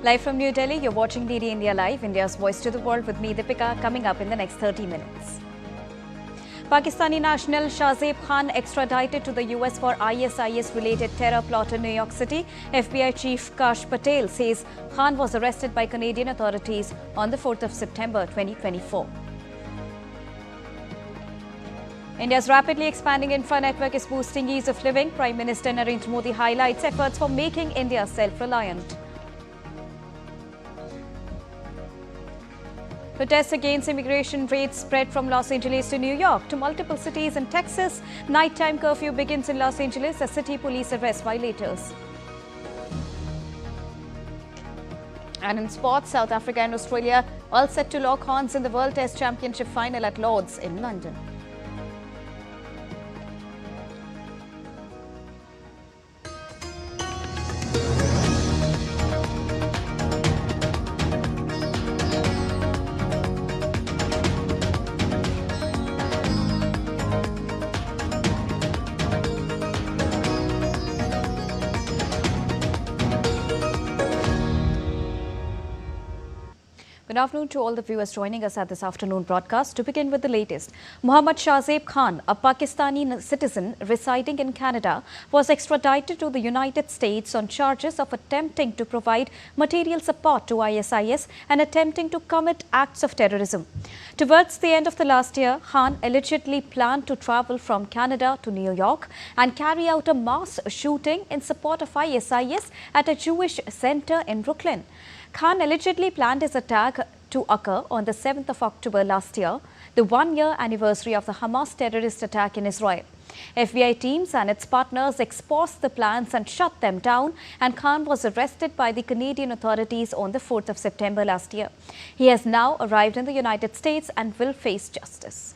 Live from New Delhi, you're watching DD India Live, India's voice to the world with me, Deepika, coming up in the next 30 minutes. Pakistani national Shahzeb Khan extradited to the US for ISIS-related terror plot in New York City. FBI Chief Kash Patel says Khan was arrested by Canadian authorities on the 4th of September 2024. India's rapidly expanding infra network is boosting ease of living. Prime Minister Narendra Modi highlights efforts for making India self-reliant. Protests against immigration raids spread from Los Angeles to New York to multiple cities in Texas. Nighttime curfew begins in Los Angeles as city police arrest violators. And in sports, South Africa and Australia all set to lock horns in the World Test Championship final at Lord's in London. Good afternoon to all the viewers joining us at this afternoon broadcast. To begin with the latest, Mohammad Shahzeb Khan, a Pakistani citizen residing in Canada, was extradited to the United States on charges of attempting to provide material support to ISIS and attempting to commit acts of terrorism. Towards the end of the last year, Khan allegedly planned to travel from Canada to New York and carry out a mass shooting in support of ISIS at a Jewish center in Brooklyn. Khan allegedly planned his attack to occur on the 7th of October last year, the one-year anniversary of the Hamas terrorist attack in Israel. FBI teams and its partners exposed the plans and shut them down, and Khan was arrested by the Canadian authorities on the 4th of September last year. He has now arrived in the United States and will face justice.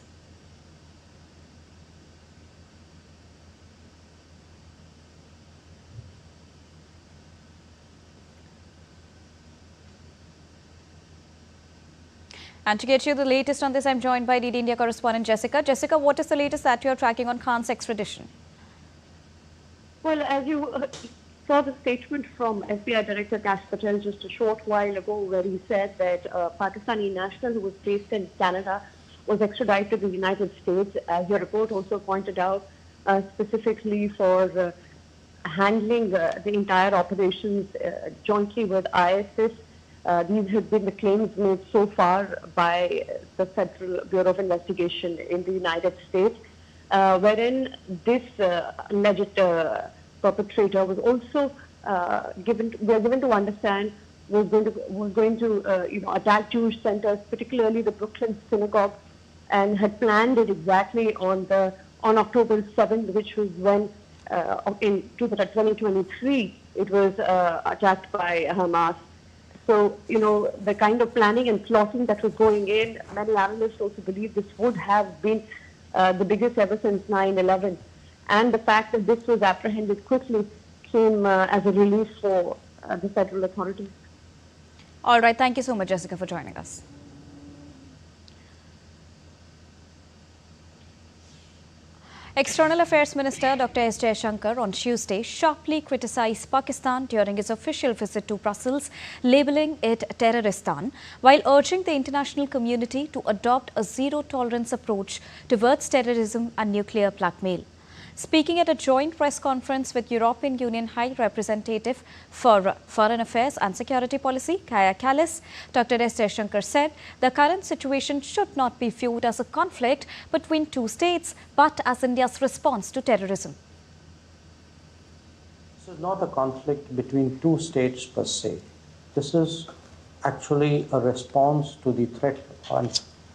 And to get you the latest on this, I'm joined by DD India correspondent Jessica. Jessica, what is the latest that you're tracking on Khan's extradition? Well, as you saw the statement from FBI Director Kash Patel just a short while ago, where he said that a Pakistani national who was based in Canada was extradited to the United States, as your report also pointed out, specifically for handling the entire operations jointly with ISIS. These have been the claims made so far by the Federal Bureau of Investigation in the United States, wherein this alleged perpetrator was also given to understand was going to attack Jewish centers, particularly the Brooklyn synagogue, and had planned it exactly on October 7th, which was when in 2023 it was attacked by Hamas. So, the kind of planning and plotting that was going in, many analysts also believe this would have been the biggest ever since 9/11. And the fact that this was apprehended quickly came as a relief for the federal authorities. All right. Thank you so much, Jessica, for joining us. External Affairs Minister Dr. S. Jaishankar on Tuesday sharply criticized Pakistan during his official visit to Brussels, labelling it Terroristan, while urging the international community to adopt a zero-tolerance approach towards terrorism and nuclear blackmail. Speaking at a joint press conference with European Union High Representative for Foreign Affairs and Security Policy, Kaja Kallas, Dr. S. Jaishankar said the current situation should not be viewed as a conflict between two states, but as India's response to terrorism. This is not a conflict between two states per se. This is actually a response to the threat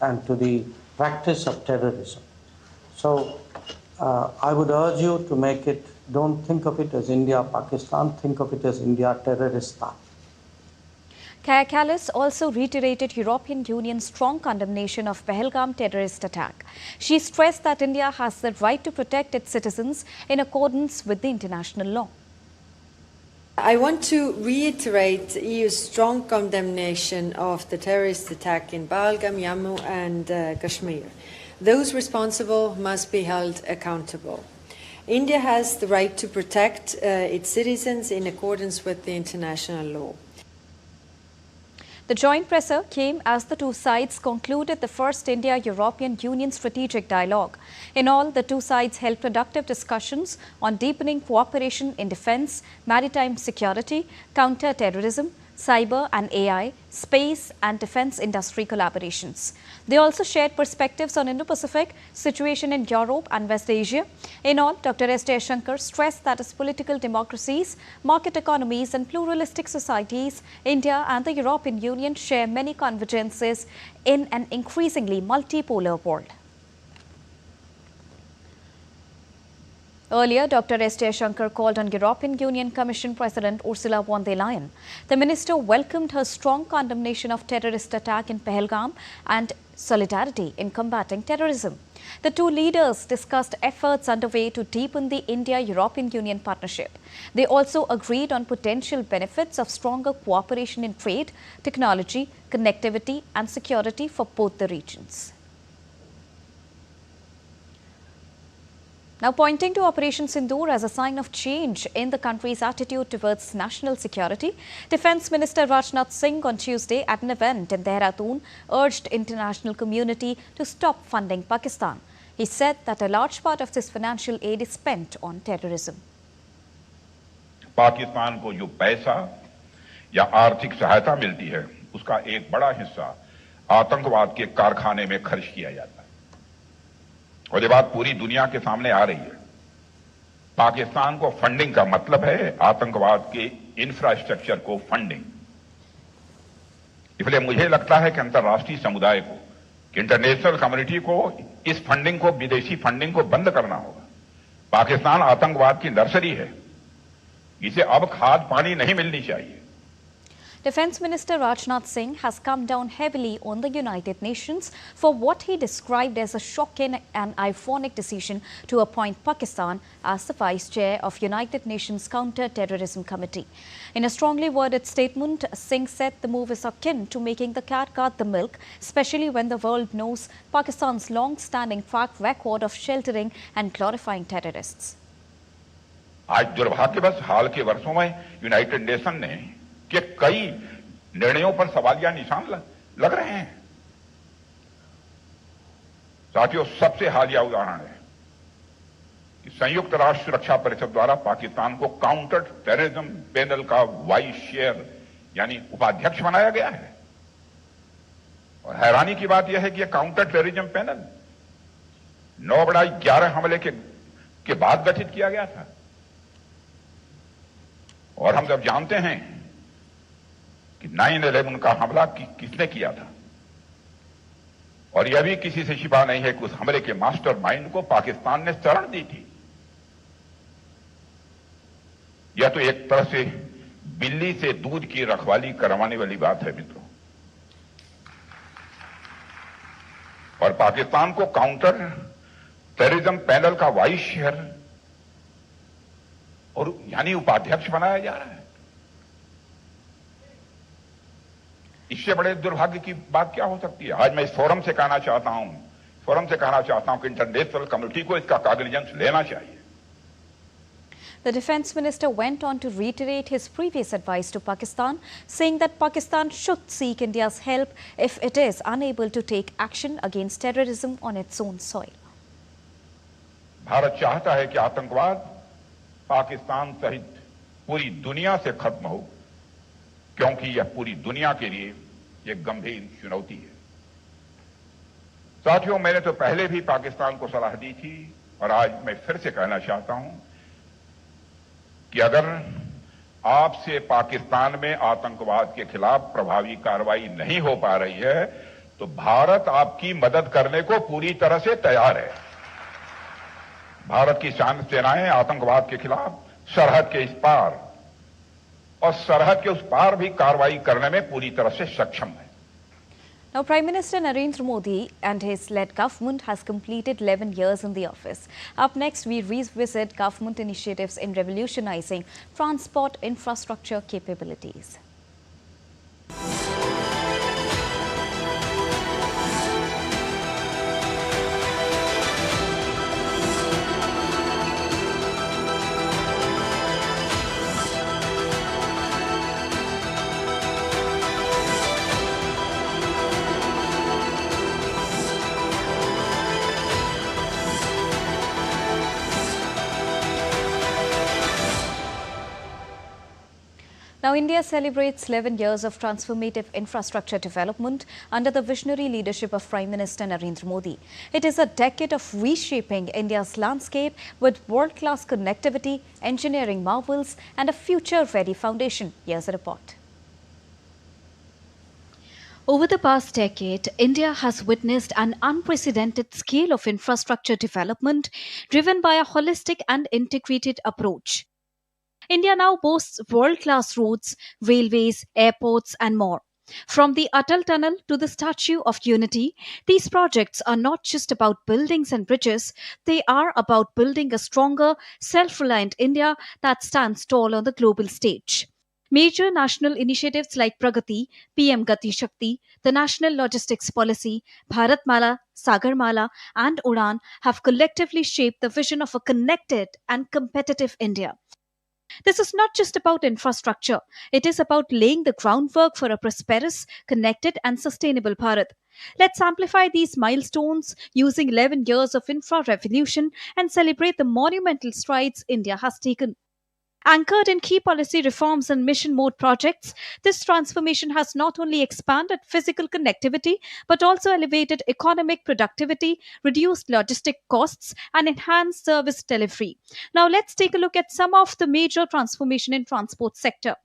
and to the practice of terrorism. So, I would urge you to make it, don't think of it as India-Pakistan, think of it as India-Terroristan. Kaja Kallas also reiterated European Union's strong condemnation of Pahalgam terrorist attack. She stressed that India has the right to protect its citizens in accordance with the international law. I want to reiterate the EU's strong condemnation of the terrorist attack in Pahalgam, Jammu and Kashmir. Those responsible must be held accountable. India has the right to protect its citizens in accordance with the international law. The joint presser came as the two sides concluded the first India-European Union strategic dialogue. In all, the two sides held productive discussions on deepening cooperation in defence, maritime security, counter-terrorism, cyber and AI, space and defence industry collaborations. They also shared perspectives on Indo-Pacific, situation in Europe and West Asia. In all, Dr. S. Jaishankar stressed that as political democracies, market economies and pluralistic societies, India and the European Union share many convergences in an increasingly multipolar world. Earlier, Dr. S. Jaishankar called on European Union Commission President Ursula von der Leyen. The minister welcomed her strong condemnation of terrorist attack in Pahalgam and solidarity in combating terrorism. The two leaders discussed efforts underway to deepen the India-European Union partnership. They also agreed on potential benefits of stronger cooperation in trade, technology, connectivity and security for both the regions. Now, pointing to Operation Sindoor as a sign of change in the country's attitude towards national security, Defence Minister Rajnath Singh on Tuesday at an event in Dehradun urged international community to stop funding Pakistan. He said that a large part of this financial aid is spent on terrorism. Pakistan को जो पैसा या आर्थिक सहायता मिलती है, उसका एक बड़ा हिस्सा आतंकवाद के कारखाने में खर्च किया जाता है। और ये बात पूरी दुनिया के सामने आ रही है। पाकिस्तान को फंडिंग का मतलब है आतंकवाद के इंफ्रास्ट्रक्चर को फंडिंग। इसलिए मुझे लगता है कि अंतर्राष्ट्रीय समुदाय को, इंटरनेशनल कम्युनिटी को इस फंडिंग को, विदेशी फंडिंग को बंद करना होगा। पाकिस्तान आतंकवाद की नर्सरी है, इसे अब खाद पानी नहीं मिलनी चाहिए। Defence Minister Rajnath Singh has come down heavily on the United Nations for what he described as a shocking and ironic decision to appoint Pakistan as the Vice Chair of United Nations Counter-Terrorism Committee. In a strongly worded statement, Singh said the move is akin to making the cat guard the milk, especially when the world knows Pakistan's long-standing track record of sheltering and glorifying terrorists. आज दुर्भाग्यवश हाल के वर्षों में United nation ने कि कई निर्णयों पर सवालिया निशान लग रहे हैं। साथियों, सबसे हालिया उदाहरण है कि संयुक्त राष्ट्र सुरक्षा परिषद द्वारा पाकिस्तान को काउंटर टेररिज्म पैनल का वाइस चेयर यानी उपाध्यक्ष बनाया गया है। और हैरानी की बात यह है कि यह काउंटर टेररिज्म पैनल 9/11 हमले के बाद गठित किया गया था। और हम सब जानते हैं कि 9/11 का हमला किसने किया था। और यह भी किसी से छिपा नहीं है कि उस हमले के मास्टरमाइंड को पाकिस्तान ने शरण दी थी। यह तो एक तरह से बिल्ली से दूध की रखवाली करवाने वाली बात है मित्रों। और पाकिस्तान को काउंटर टेररिज्म पैनल का वाइस चेयर और यानी उपाध्यक्ष बनाया जा रहा है। इससे बड़े दुर्भाग्य की बात क्या हो सकती है। आज मैं इस फोरम से कहना चाहता हूं कि इंटरनेशनल कम्युनिटी को इसका कॉग्निजेंस लेना चाहिए। The Defence Minister went on to reiterate his previous advice to Pakistan, saying that Pakistan should seek India's help if it is unable to take action against terrorism on its own soil. Bharat चाहता है कि आतंकवाद पाकिस्तान सहित पूरी दुनिया से खत्म हो, क्योंकि यह पूरी दुनिया के लिए एक गंभीर चुनौती है। साथियों, मैंने तो पहले भी पाकिस्तान को सलाह दी थी और आज मैं फिर से कहना चाहता हूं कि अगर आपसे पाकिस्तान में आतंकवाद के खिलाफ प्रभावी कार्रवाई नहीं हो पा रही है, तो भारत आपकी मदद करने को पूरी तरह से तैयार है। भारत की सेनाएं आतंकवाद के खिलाफ सरहद के इस पार और सरहद के उस पार भी कार्रवाई करने में पूरी तरह से सक्षम है। Now, Prime Minister Narendra Modi and his led government has completed 11 years in the office. Up next, we revisit government initiatives in revolutionizing transport infrastructure capabilities. India celebrates 11 years of transformative infrastructure development under the visionary leadership of Prime Minister Narendra Modi. It is a decade of reshaping India's landscape with world-class connectivity, engineering marvels, and a future-ready foundation. Here's a report. Over the past decade, India has witnessed an unprecedented scale of infrastructure development driven by a holistic and integrated approach. India now boasts world-class roads, railways, airports, and more. From the Atal Tunnel to the Statue of Unity, these projects are not just about buildings and bridges, they are about building a stronger, self-reliant India that stands tall on the global stage. Major national initiatives like Pragati, PM Gati Shakti, the National Logistics Policy, Bharatmala, Sagarmala, and Udan have collectively shaped the vision of a connected and competitive India. This is not just about infrastructure, it is about laying the groundwork for a prosperous, connected, and sustainable Bharat. Let's amplify these milestones using 11 years of infra revolution and celebrate the monumental strides India has taken. Anchored in key policy reforms and mission mode projects, this transformation has not only expanded physical connectivity but also elevated economic productivity, reduced logistic costs, and enhanced service delivery. Now let's take a look at some of the major transformation in transport sector.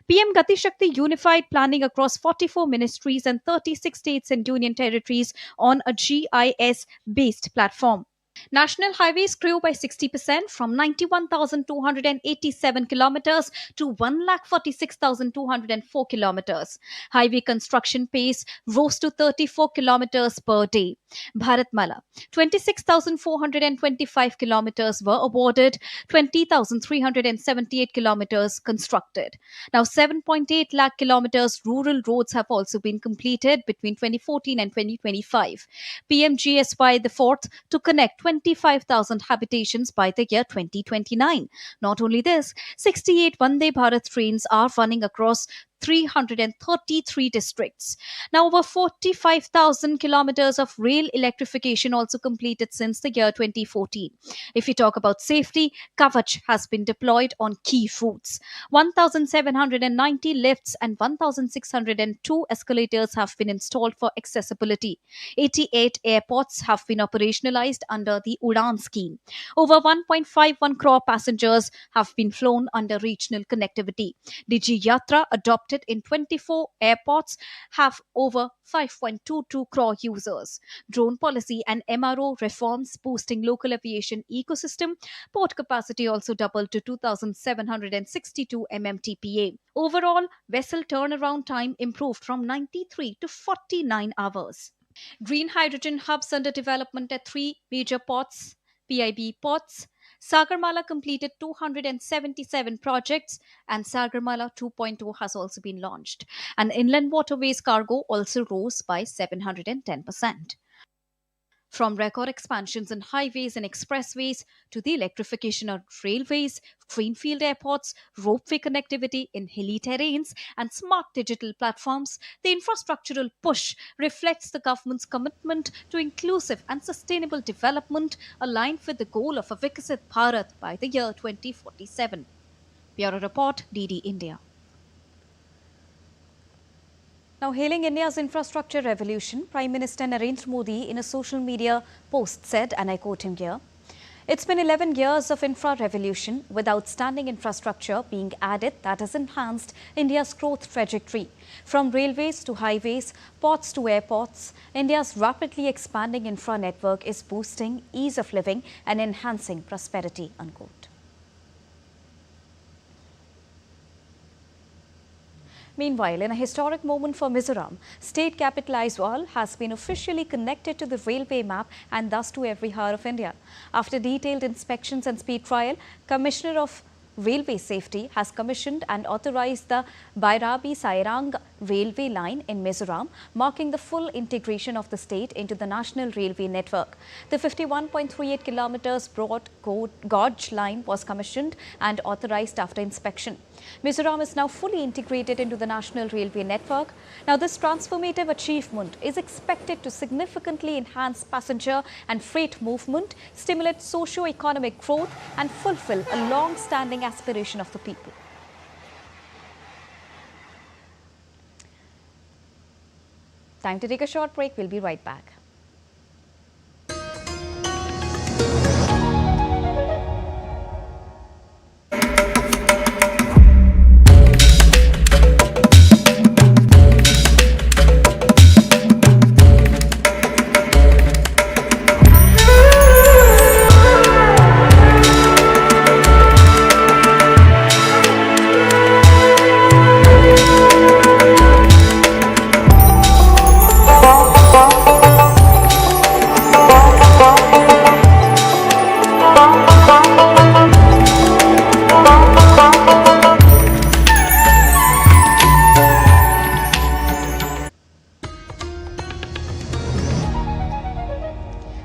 PM Gati Shakti unified planning across 44 ministries and 36 states and union territories on a GIS-based platform. National highways grew by 60% from 91,287 kilometers to 1,46,204 kilometers. Highway construction pace rose to 34 kilometers per day. Bharatmala, 26,425 kilometers were awarded, 20,378 kilometers constructed. Now 7.8 lakh kilometers rural roads have also been completed between 2014 and 2025. PMGSY the fourth to connect 25,000 habitations by the year 2029. Not only this, 68 Vande Bharat trains are running across 333 districts. Now, over 45,000 kilometers of rail electrification also completed since the year 2014. If we talk about safety, Kavach has been deployed on key routes. 1,790 lifts and 1,602 escalators have been installed for accessibility. 88 airports have been operationalized under the Udan scheme. Over 1.51 crore passengers have been flown under regional connectivity. Digi Yatra adopted in 24 airports have over 5.22 crore users. Drone policy and MRO reforms boosting local aviation ecosystem. Port capacity also doubled to 2,762 MMTPA. Overall, vessel turnaround time improved from 93 to 49 hours. Green hydrogen hubs under development at 3 major ports, PIB ports. Sagarmala completed 277 projects and Sagarmala 2.0 has also been launched. And inland waterways cargo also rose by 710%. From record expansions in highways and expressways to the electrification of railways, greenfield airports, ropeway connectivity in hilly terrains, and smart digital platforms, the infrastructural push reflects the government's commitment to inclusive and sustainable development aligned with the goal of a Viksit Bharat by the year 2047. Bureau Report, DD India. Now, hailing India's infrastructure revolution, Prime Minister Narendra Modi in a social media post said, and I quote him here, "It's been 11 years of infra revolution with outstanding infrastructure being added that has enhanced India's growth trajectory. From railways to highways, ports to airports, India's rapidly expanding infra network is boosting ease of living and enhancing prosperity," unquote. Meanwhile, in a historic moment for Mizoram, state capital Aizawl has been officially connected to the railway map and thus to every heart of India. After detailed inspections and speed trial, Commissioner of Railway Safety has commissioned and authorized the Bairabi-Sairang railway line in Mizoram, marking the full integration of the state into the national railway network. The 51.38 kilometers broad gauge line was commissioned and authorized after inspection. Mizoram is now fully integrated into the national railway network. Now, this transformative achievement is expected to significantly enhance passenger and freight movement, stimulate socio-economic growth, and fulfill a long-standing aspiration of the people. Time to take a short break. We'll be right back.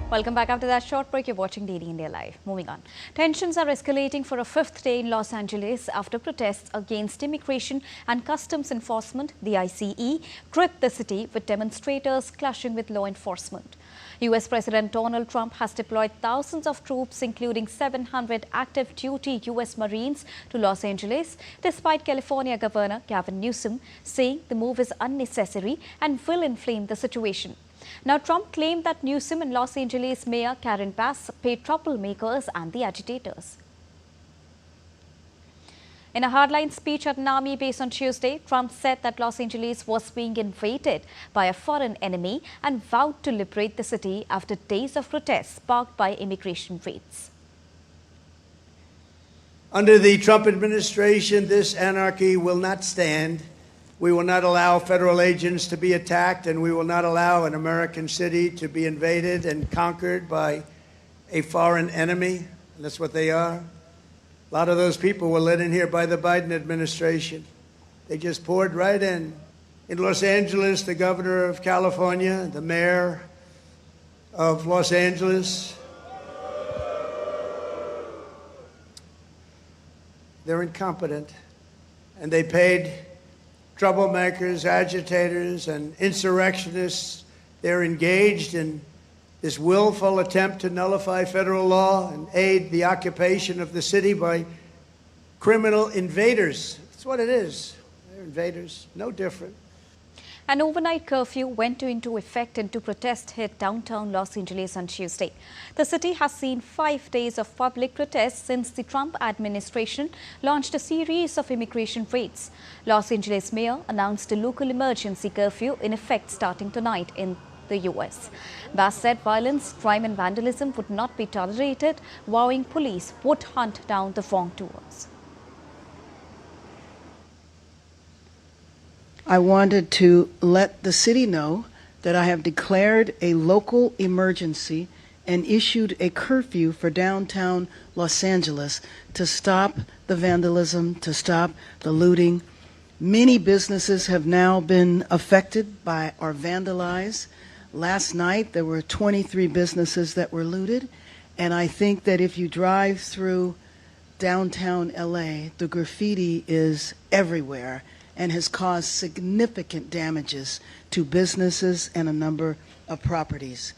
Welcome back. After that short break, you're watching Daily India Live. Moving on. Tensions are escalating for a fifth day in Los Angeles after protests against immigration and customs enforcement, the ICE, gripped the city with demonstrators clashing with law enforcement. US President Donald Trump has deployed thousands of troops, including 700 active duty US Marines, to Los Angeles, despite California Governor Gavin Newsom saying the move is unnecessary and will inflame the situation. Now, Trump claimed that Newsom and Los Angeles Mayor Karen Bass paid troublemakers and the agitators. In a hardline speech at an army base on Tuesday, Trump said that Los Angeles was being invaded by a foreign enemy and vowed to liberate the city after days of protests sparked by immigration raids. Under the Trump administration, this anarchy will not stand. We will not allow federal agents to be attacked, and we will not allow an American city to be invaded and conquered by a foreign enemy. And that's what they are. A lot of those people were let in here by the Biden administration. They just poured right in. In Los Angeles, the governor of California, the mayor of Los Angeles, they're incompetent, and they paid troublemakers, agitators, and insurrectionists. They're engaged in this willful attempt to nullify federal law and aid the occupation of the city by criminal invaders. That's what it is. They're invaders, no different. An overnight curfew went into effect and protests hit downtown Los Angeles on Tuesday. The city has seen 5 days of public protests since the Trump administration launched a series of immigration raids. Los Angeles Mayor announced a local emergency curfew in effect starting tonight in the U.S. Bass said violence, crime and vandalism would not be tolerated, vowing police would hunt down the wrongdoers. I wanted to let the city know that I have declared a local emergency and issued a curfew for downtown Los Angeles to stop the vandalism, to stop the looting. Many businesses have now been affected by or vandalized. Last night, there were 23 businesses that were looted. And I think that if you drive through downtown LA, the graffiti is everywhere and has caused significant damages to businesses and a number of properties.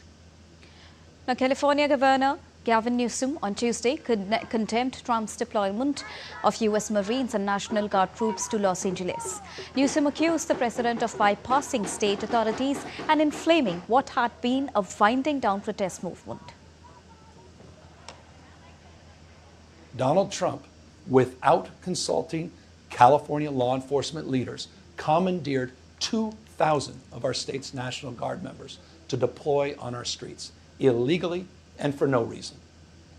Now, California Governor Gavin Newsom on Tuesday condemned Trump's deployment of U.S. Marines and National Guard troops to Los Angeles. Newsom accused the president of bypassing state authorities and inflaming what had been a winding down protest movement. Donald Trump, without consulting California law enforcement leaders, commandeered 2,000 of our state's National Guard members to deploy on our streets, illegally and for no reason.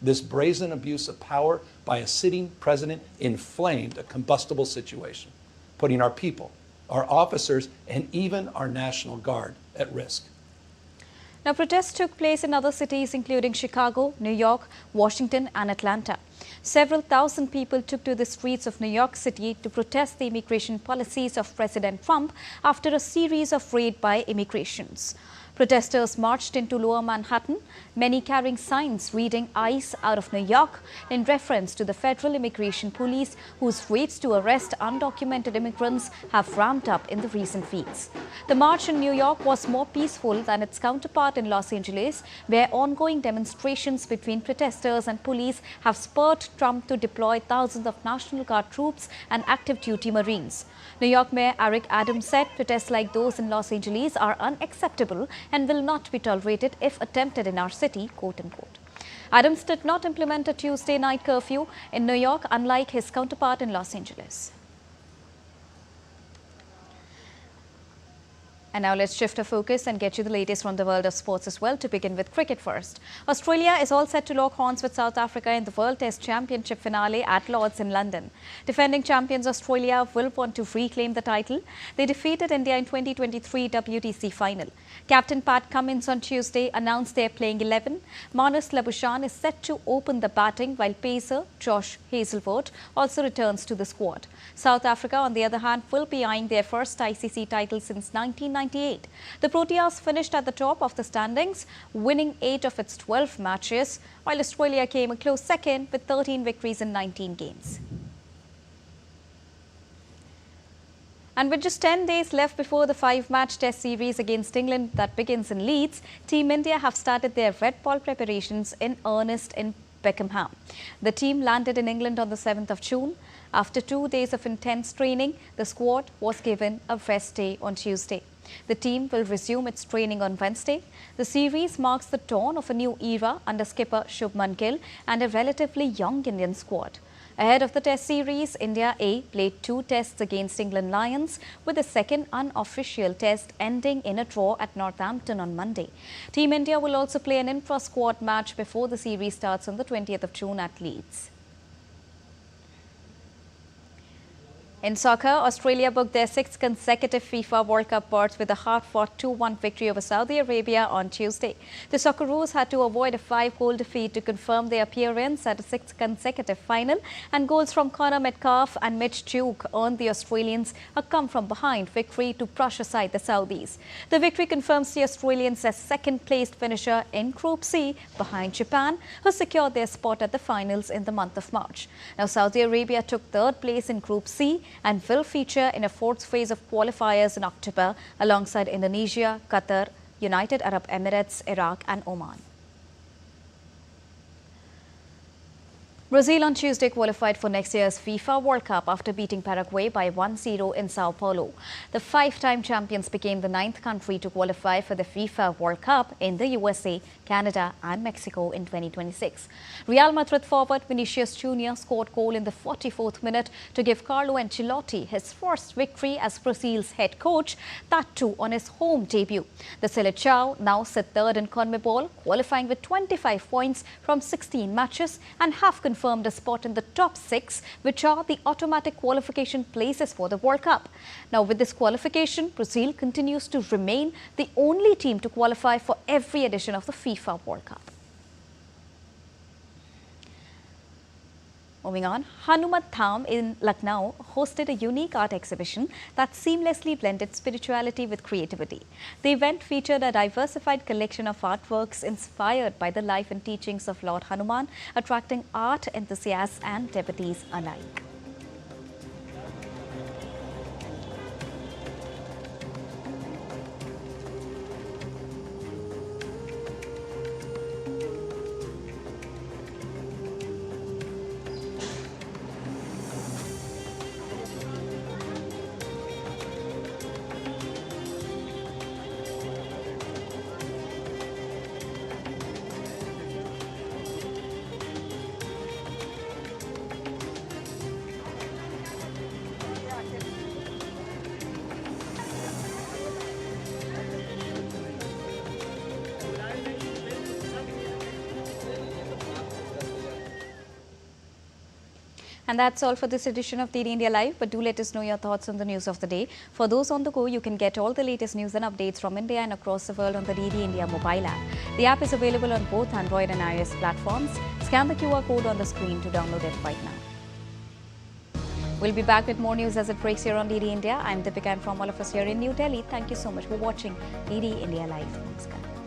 This brazen abuse of power by a sitting president inflamed a combustible situation, putting our people, our officers, and even our National Guard at risk. Now, protests took place in other cities including Chicago, New York, Washington and Atlanta. Several thousand people took to the streets of New York City to protest the immigration policies of President Trump after a series of raids by immigrations. Protesters marched into Lower Manhattan, many carrying signs reading "ICE out of New York" in reference to the federal immigration police whose raids to arrest undocumented immigrants have ramped up in the recent weeks. The march in New York was more peaceful than its counterpart in Los Angeles, where ongoing demonstrations between protesters and police have spurred Trump to deploy thousands of National Guard troops and active duty Marines. New York Mayor Eric Adams said protests like those in Los Angeles are unacceptable and will not be tolerated if attempted in our city, quote-unquote. Adams did not implement a Tuesday night curfew in New York, unlike his counterpart in Los Angeles. And now let's shift our focus and get you the latest from the world of sports as well, to begin with cricket first. Australia is all set to lock horns with South Africa in the World Test Championship finale at Lord's in London. Defending champions Australia will want to reclaim the title. They defeated India in 2023 WTC Final. Captain Pat Cummins on Tuesday announced their playing 11. Marnus Labuschagne is set to open the batting, while pacer Josh Hazlewood also returns to the squad. South Africa, on the other hand, will be eyeing their first ICC title since 1998. The Proteas finished at the top of the standings, winning 8 of its 12 matches, while Australia came a close second with 13 victories in 19 games. And with just 10 days left before the 5-match test series against England that begins in Leeds, Team India have started their red ball preparations in earnest in Beckenham. The team landed in England on the 7th of June. After 2 days of intense training, the squad was given a rest day on Tuesday. The team will resume its training on Wednesday. The series marks the dawn of a new era under skipper Shubman Gill and a relatively young Indian squad. Ahead of the test series, India A played 2 tests against England Lions, with the second unofficial test ending in a draw at Northampton on Monday. Team India will also play an intra-squad match before the series starts on the 20th of June at Leeds. In soccer, Australia booked their 6th consecutive FIFA World Cup berth with a hard-fought 2-1 victory over Saudi Arabia on Tuesday. The Socceroos had to avoid a 5-goal defeat to confirm their appearance at a 6th consecutive final, and goals from Connor Metcalfe and Mitch Duke earned the Australians a come-from-behind victory to brush aside the Saudis. The victory confirms the Australians as second-placed finisher in Group C behind Japan, who secured their spot at the finals in the month of March. Now, Saudi Arabia took 3rd place in Group C and will feature in a 4th phase of qualifiers in October alongside Indonesia, Qatar, United Arab Emirates, Iraq and Oman. Brazil on Tuesday qualified for next year's FIFA World Cup after beating Paraguay by 1-0 in Sao Paulo. The 5-time champions became the 9th country to qualify for the FIFA World Cup in the USA, Canada and Mexico in 2026. Real Madrid forward Vinicius Jr. scored goal in the 44th minute to give Carlo Ancelotti his first victory as Brazil's head coach, that too on his home debut. The Seleção now sit 3rd in CONMEBOL, qualifying with 25 points from 16 matches and have confirmed a spot in the top 6, which are the automatic qualification places for the World Cup. Now, with this qualification, Brazil continues to remain the only team to qualify for every edition of the FIFA World Cup. Moving on, Hanumat Dham in Lucknow hosted a unique art exhibition that seamlessly blended spirituality with creativity. The event featured a diversified collection of artworks inspired by the life and teachings of Lord Hanuman, attracting art enthusiasts and devotees alike. And that's all for this edition of DD India Live. But do let us know your thoughts on the news of the day. For those on the go, you can get all the latest news and updates from India and across the world on the DD India mobile app. The app is available on both Android and iOS platforms. Scan the QR code on the screen to download it right now. We'll be back with more news as it breaks here on DD India. I'm Deepika, and from all of us here in New Delhi, thank you so much for watching DD India Live. Namaskar.